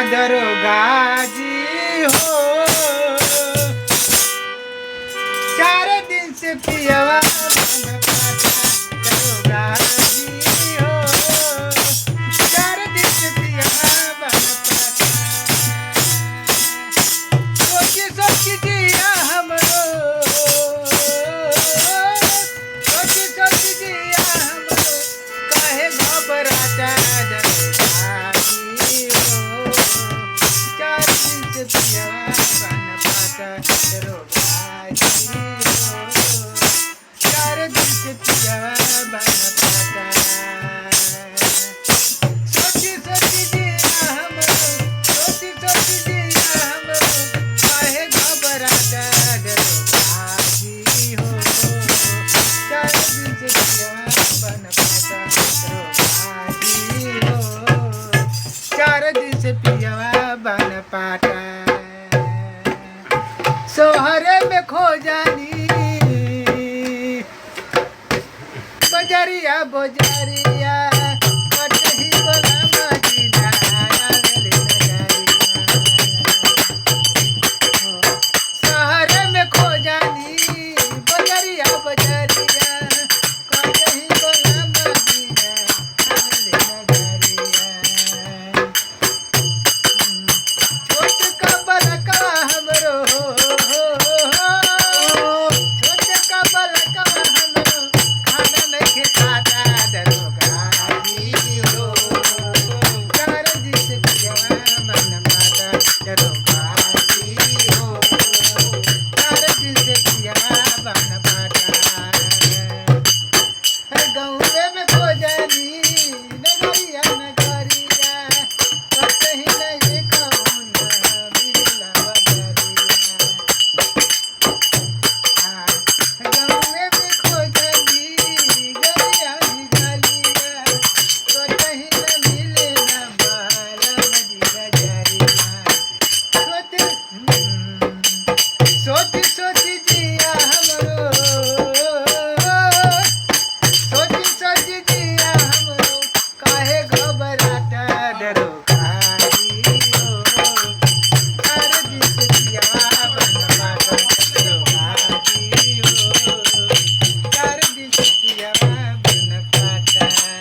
दरोगा जी हो, 4 दिन से पियवा बन पाता। दरोगा जी हो, 4 दिन से पियवा बन पाता। सोची सोची जिया हमरो, सोची सोची जिया हमरो, काहे घबराता। दरोगा जी हो, 4 दिन से पियवा बन पाता। दरोगा जी हो, 4 दिन से पियवा बन पाता। सोची सोची जिया हमरो, सोची सोची जिया हमरो, काहे घबराता। दरोगा जी हो, 4 दिन से पियवा बन पाता। दरोगा जी हो, 4 दिन से पियवा बन पाता। सोहरे में खो जानी, बजरिया बजरिया, कटही बला मदीना, आवेले नजरिया। शहर में खो जानी, बजरिया बजरिया, कटही बला मदीना, आवेले नजरिया। छोट का बलका हमरो, छोट का बलका हमरो, खाना नहीं खाता। दरोगा जी हो, 4 दिन से पियवा बन पाता। दरोगा